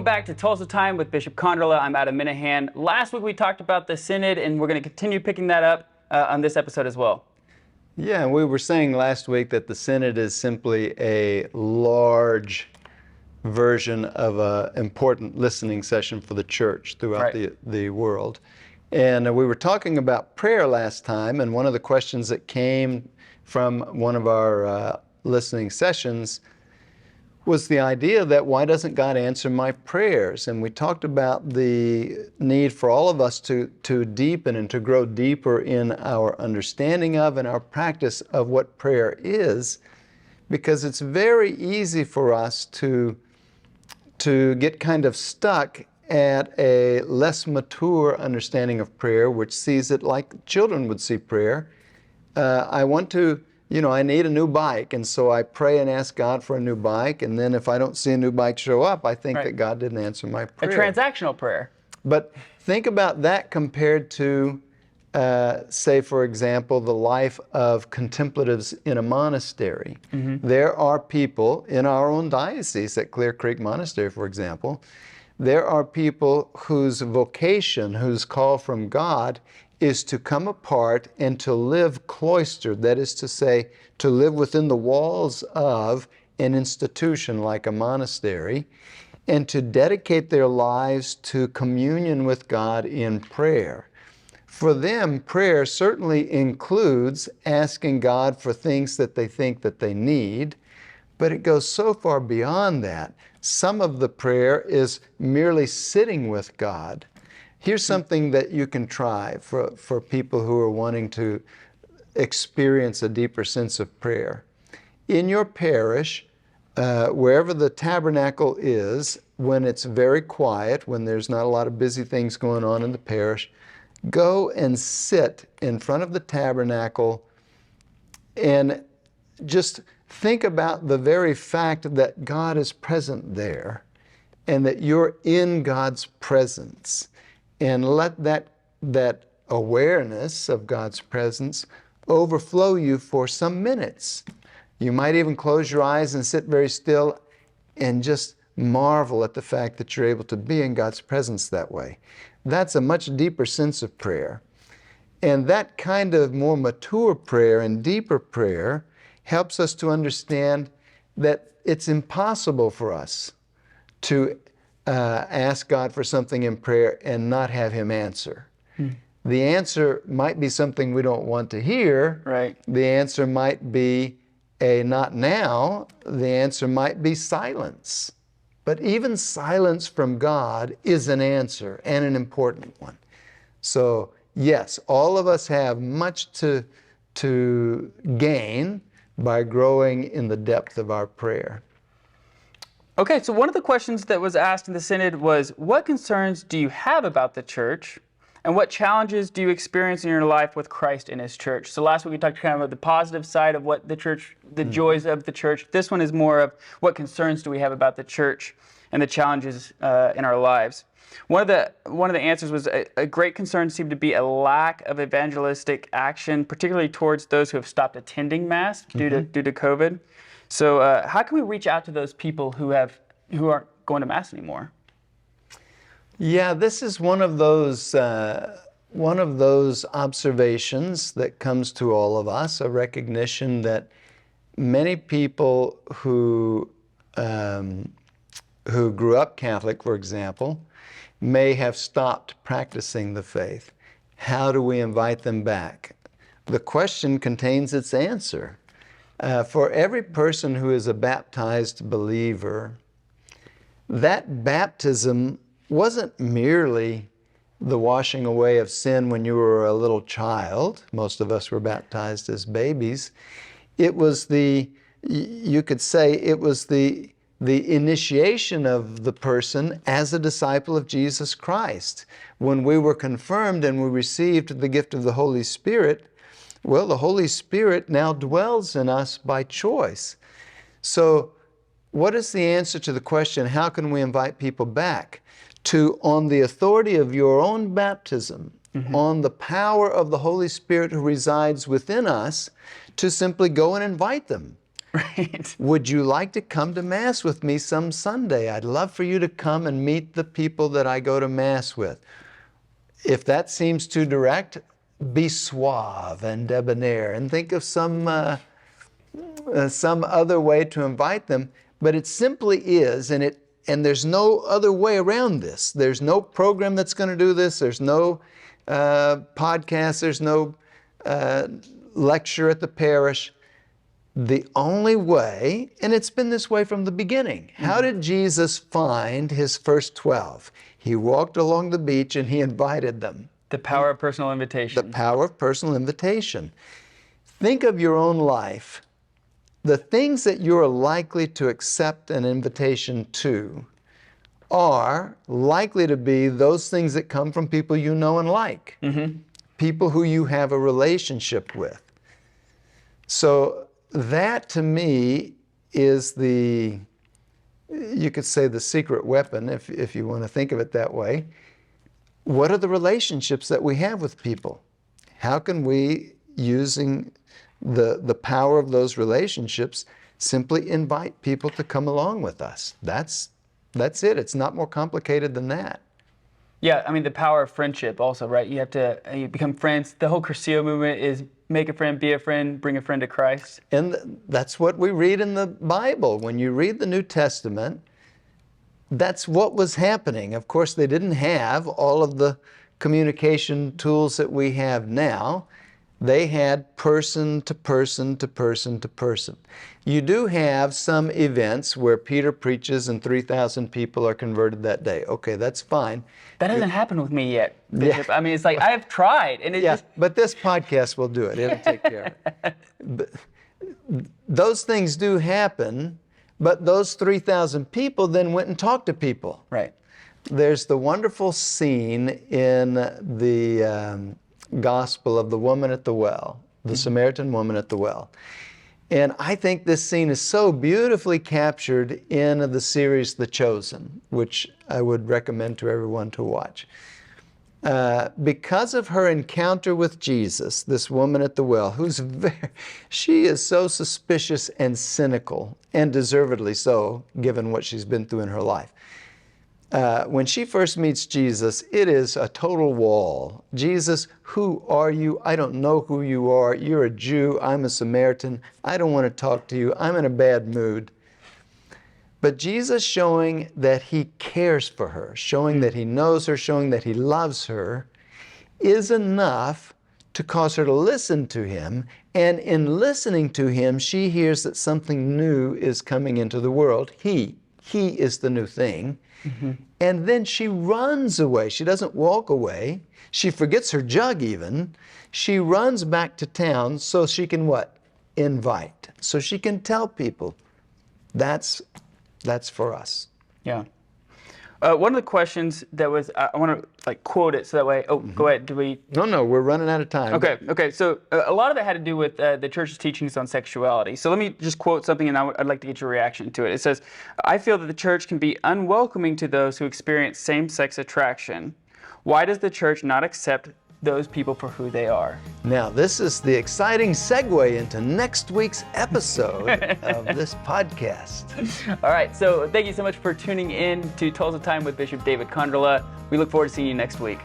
Welcome back to Tulsa Time with Bishop Konderla. I'm Adam Minihan. Last week we talked about the Synod, and we're going to continue picking that up on this episode as well. Yeah, we were saying last week that the Synod is simply a large version of an important listening session for the church throughout the world. And we were talking about prayer last time, and one of the questions that came from one of our listening sessions was the idea that why doesn't God answer my prayers? And we talked about the need for all of us to deepen and to grow deeper in our understanding of and our practice of what prayer is, because it's very easy for us to get kind of stuck at a less mature understanding of prayer, which sees it like children would see prayer. I need a new bike, and so I pray and ask God for a new bike, and then if I don't see a new bike show up, I think that God didn't answer my prayer. A transactional prayer. But think about that compared to, say, for example, the life of contemplatives in a monastery. Mm-hmm. There are people in our own diocese, at Clear Creek Monastery, for example, there are people whose vocation, whose call from God is to come apart and to live cloistered, that is to say, to live within the walls of an institution like a monastery, and to dedicate their lives to communion with God in prayer. For them, prayer certainly includes asking God for things that they think that they need, but it goes so far beyond that. Some of the prayer is merely sitting with God. Here's something that you can try for people who are wanting to experience a deeper sense of prayer. In your parish, wherever the tabernacle is, when it's very quiet, when there's not a lot of busy things going on in the parish, go and sit in front of the tabernacle and just think about the very fact that God is present there and that you're in God's presence. And let that awareness of God's presence overflow you for some minutes. You might even close your eyes and sit very still and just marvel at the fact that you're able to be in God's presence that way. That's a much deeper sense of prayer. And that kind of more mature prayer and deeper prayer helps us to understand that it's impossible for us to ask God for something in prayer and not have Him answer. The answer might be something we don't want to hear. Right. The answer might be a not now. The answer might be silence. But even silence from God is an answer, and an important one. So yes, all of us have much to gain by growing in the depth of our prayer. Okay, so one of the questions that was asked in the Synod was, what concerns do you have about the church, and what challenges do you experience in your life with Christ and His church? So last week we talked kind of about the positive side of what the church, the joys of the church. This one is more of what concerns do we have about the church and the challenges in our lives. One of the answers was a great concern seemed to be a lack of evangelistic action, particularly towards those who have stopped attending Mass due to COVID. So how can we reach out to those people who aren't going to Mass anymore? Yeah, this is one of those observations that comes to all of us, a recognition that many people who grew up Catholic, for example, may have stopped practicing the faith. How do we invite them back? The question contains its answer. For every person who is a baptized believer, that baptism wasn't merely the washing away of sin when you were a little child. Most of us were baptized as babies. It was you could say it was the initiation of the person as a disciple of Jesus Christ. When we were confirmed and we received the gift of the Holy Spirit, well, the Holy Spirit now dwells in us by choice. So what is the answer to the question, how can we invite people back? On the authority of your own baptism, on the power of the Holy Spirit who resides within us, to simply go and invite them. Right. Would you like to come to Mass with me some Sunday? I'd love for you to come and meet the people that I go to Mass with. If that seems too direct, be suave and debonair and think of some other way to invite them. But it simply is, and there's no other way around this. There's no program that's going to do this. There's no podcast. There's no lecture at the parish. The only way, and it's been this way from the beginning. How did Jesus find his first 12? He walked along the beach and he invited them. The power of personal invitation. The power of personal invitation. Think of your own life. The things that you're likely to accept an invitation to are likely to be those things that come from people you know and like. People who you have a relationship with. So that to me is you could say the secret weapon, if you want to think of it that way. What are the relationships that we have with people? How can we, using the power of those relationships, simply invite people to come along with us? That's it. It's not more complicated than that. Yeah, I mean, the power of friendship also, right? You become friends. The whole Cursillo movement is make a friend, be a friend, bring a friend to Christ. And that's what we read in the Bible. When you read the New Testament, that's what was happening. Of course, they didn't have all of the communication tools that we have now. They had person to person to person to person. You do have some events where Peter preaches and 3,000 people are converted that day. Okay, that's fine. That hasn't happened with me yet, Bishop. Yeah. I mean, it's like I have tried, and but this podcast will do it. It'll take care of it. But those things do happen, but those 3,000 people then went and talked to people. Right. There's the wonderful scene in the Gospel of the woman at the well, the Samaritan woman at the well. And I think this scene is so beautifully captured in the series The Chosen, which I would recommend to everyone to watch. Because of her encounter with Jesus, this woman at the well, she is so suspicious and cynical, and deservedly so, given what she's been through in her life. When she first meets Jesus, it is a total wall. Jesus, who are you? I don't know who you are. You're a Jew. I'm a Samaritan. I don't want to talk to you. I'm in a bad mood. But Jesus showing that he cares for her, showing that he knows her, showing that he loves her, is enough to cause her to listen to him. And in listening to him, she hears that something new is coming into the world. He is the new thing. And then she runs away. She doesn't walk away. She forgets her jug even. She runs back to town so she can what? Invite. So she can tell people. That's for us. Yeah. One of the questions that was, I want to quote it so that way, go ahead, No, we're running out of time. Okay, so a lot of it had to do with the church's teachings on sexuality. So let me just quote something and I'd like to get your reaction to it. It says, I feel that the church can be unwelcoming to those who experience same-sex attraction. Why does the church not accept those people for who they are? Now, this is the exciting segue into next week's episode of this podcast. All right, so thank you so much for tuning in to Tulsa Time with Bishop David Konderla. We look forward to seeing you next week.